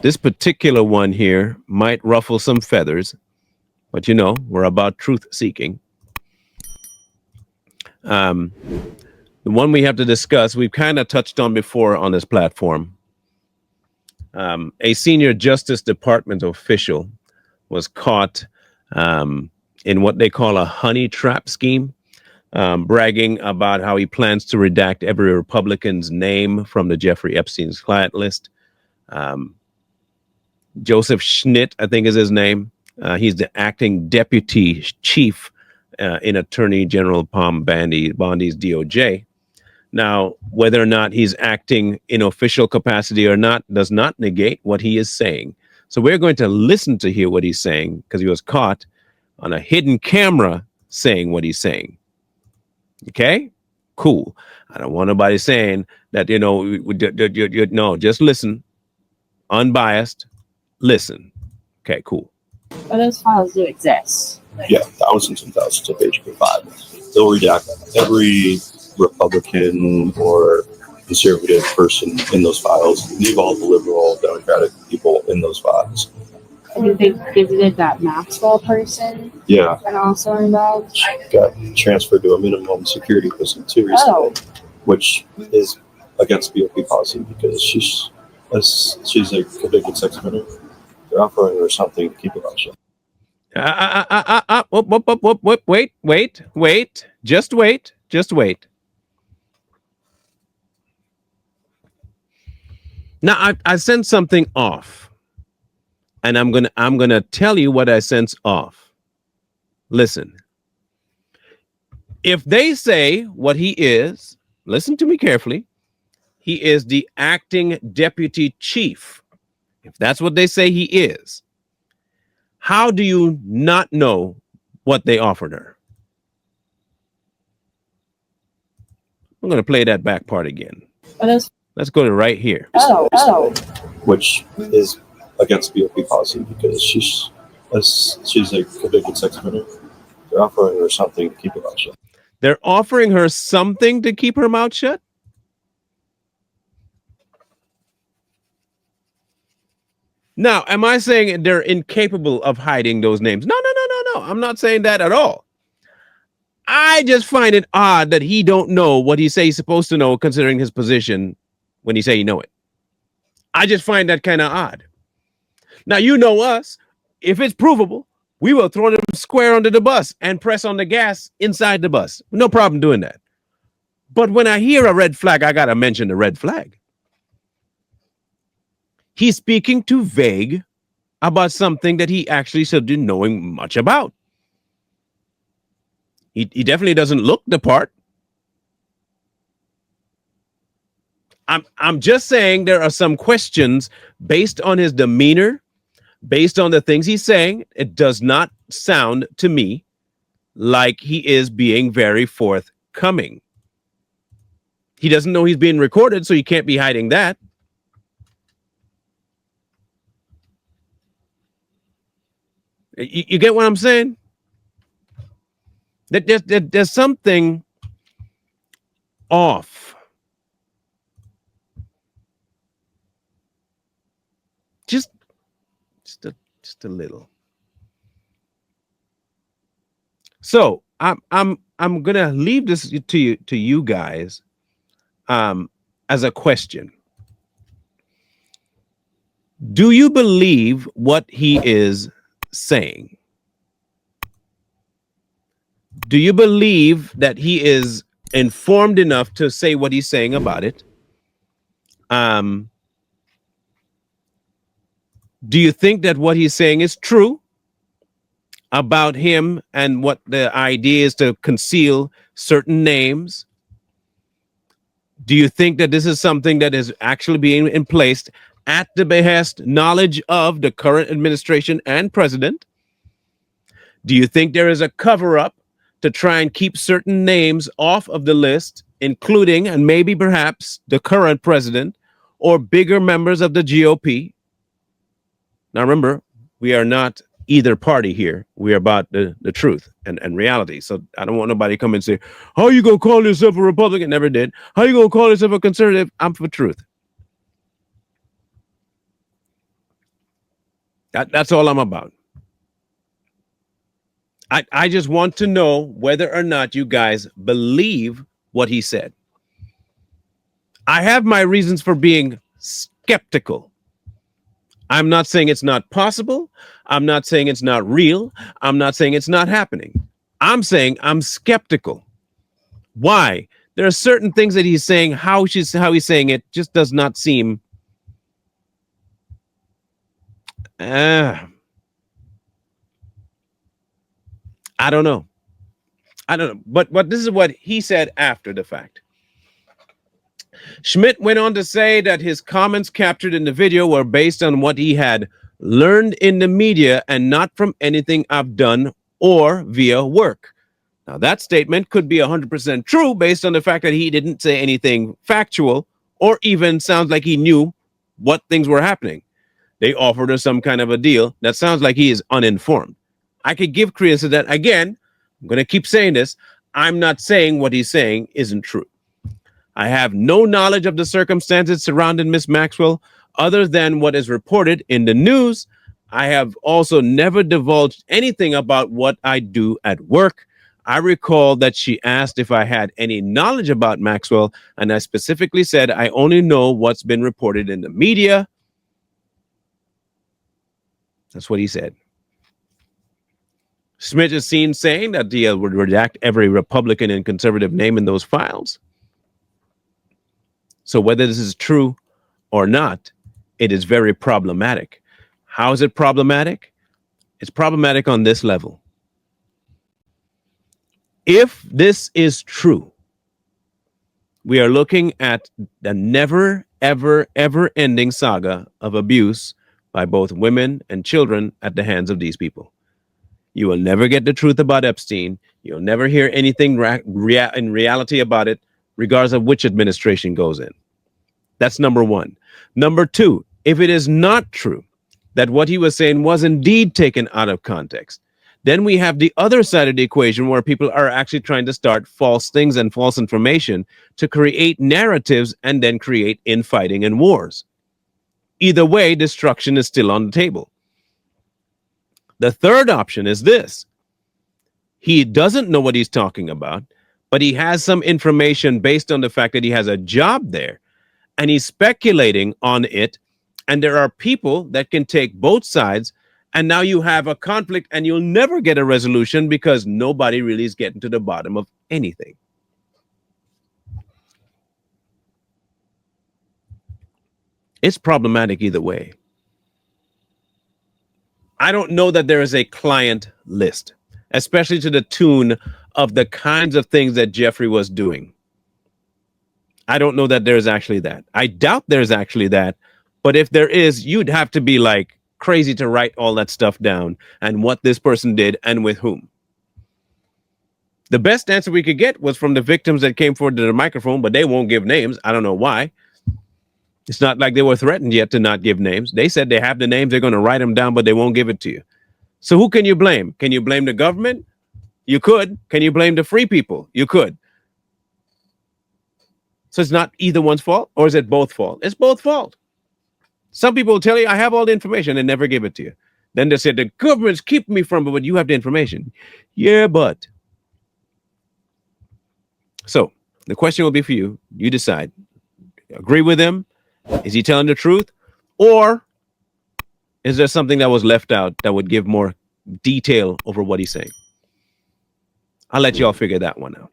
This particular one here might ruffle some feathers, but you know, we're about truth seeking. The one we have to discuss, we've kind of touched on before on this platform. A senior Justice Department official was caught in what they call a honey trap scheme, bragging about how he plans to redact every Republican's name from the Jeffrey Epstein's client list. Joseph Schnitt, I think is his name. He's the acting deputy chief in Attorney General Palm Bondi's DOJ. Now, whether or not he's acting in official capacity or not does not negate what he is saying. So we're going to listen to hear what he's saying because he was caught on a hidden camera saying what he's saying. Okay, cool. I don't want nobody saying that, you know, no, just listen. Unbiased, listen. Okay, cool. Well, those files do exist. Yeah, thousands and thousands of pages of files. They'll redact every Republican or conservative person in those files. Leave all the liberal, Democratic people in those files. And they did that Maxwell person. Yeah. And also involved. Got transferred to a minimum security prison too recently, which is against BOP policy because she's a convicted sex offender. They're offering her something to keep her mouth shut. Wait. Just wait. Now I sent something off, and I'm gonna tell you what I sent off. Listen, if they say what he is, listen to me carefully. He is the acting deputy chief. If that's what they say he is, how do you not know what they offered her? I'm going to play that back part again. Let's go to right here. Which is against BOP policy because she's a convicted sex offender. They're offering her something to keep her mouth shut. They're offering her something to keep her mouth shut? Now, am I saying they're incapable of hiding those names? No. I'm not saying that at all. I just find it odd that he don't know what he say he's supposed to know considering his position when he say he know it. I just find that kind of odd. Now, you know us. If it's provable, we will throw them square under the bus and press on the gas inside the bus. No problem doing that. But when I hear a red flag, I got to mention the red flag. He's speaking too vague about something that he actually should be knowing much about. He definitely doesn't look the part. I'm just saying there are some questions based on his demeanor, based on the things he's saying. It does not sound to me like he is being very forthcoming. He doesn't know he's being recorded, so he can't be hiding that. You get what I'm saying? There's something off. Just a little. So I'm gonna leave this to you guys as a question. Do you believe what he is saying? Do you believe that he is informed enough to say what he's saying about it? Do you think that what he's saying is true about him and what the idea is to conceal certain names? Do you think that this is something that is actually being in place at the behest, knowledge of the current administration and president? Do you think there is a cover-up to try and keep certain names off of the list, including and maybe perhaps the current president or bigger members of the GOP? Now, remember, we are not either party here. We are about the truth and reality. So I don't want nobody to come and say, how you going to call yourself a Republican? Never did. How you going to call yourself a conservative? I'm for truth. That's all I'm about. I just want to know whether or not you guys believe what he said. I have my reasons for being skeptical. I'm not saying it's not possible. I'm not saying it's not real. I'm not saying it's not happening. I'm saying I'm skeptical. Why? There are certain things that he's saying, how he's saying it just does not seem I don't know. But this is what he said after the fact. Schmidt went on to say that his comments captured in the video were based on what he had learned in the media and not from anything I've done or via work. Now, that statement could be 100% true based on the fact that he didn't say anything factual or even sounds like he knew what things were happening. They offered her some kind of a deal. That sounds like he is uninformed. I could give credence to that. Again, I'm going to keep saying this. I'm not saying what he's saying isn't true. I have no knowledge of the circumstances surrounding Miss Maxwell other than what is reported in the news. I have also never divulged anything about what I do at work. I recall that she asked if I had any knowledge about Maxwell, and I specifically said I only know what's been reported in the media. That's what he said. Schmidt is seen saying that he would redact every Republican and conservative name in those files. So whether this is true or not, it is very problematic. How is it problematic? It's problematic on this level. If this is true, we are looking at the never, ever, ever ending saga of abuse by both women and children at the hands of these people. You will never get the truth about Epstein. You'll never hear anything in reality about it, regardless of which administration goes in. That's number one. Number two, if it is not true that what he was saying was indeed taken out of context, then we have the other side of the equation where people are actually trying to start false things and false information to create narratives and then create infighting and wars. Either way, destruction is still on the table. The third option is this. He doesn't know what he's talking about, but he has some information based on the fact that he has a job there, and he's speculating on it, and there are people that can take both sides, and now you have a conflict, and you'll never get a resolution because nobody really is getting to the bottom of anything. It's problematic either way. I don't know that there is a client list, especially to the tune of the kinds of things that Jeffrey was doing. I don't know that there's actually that. I doubt there's actually that. But if there is, you'd have to be like crazy to write all that stuff down and what this person did and with whom. The best answer we could get was from the victims that came forward to the microphone, but they won't give names. I don't know why. It's not like they were threatened yet to not give names. They said they have the names. They're going to write them down, but they won't give it to you. So who can you blame? Can you blame the government? You could. Can you blame the free people? You could. So it's not either one's fault, or is it both fault? It's both fault. Some people will tell you, I have all the information and never give it to you. Then they say, the government's keeping me from it, but you have the information. Yeah, but. So the question will be for you. You decide. Agree with him? Is he telling the truth? Or is there something that was left out that would give more detail over what he's saying? I'll let y'all figure that one out.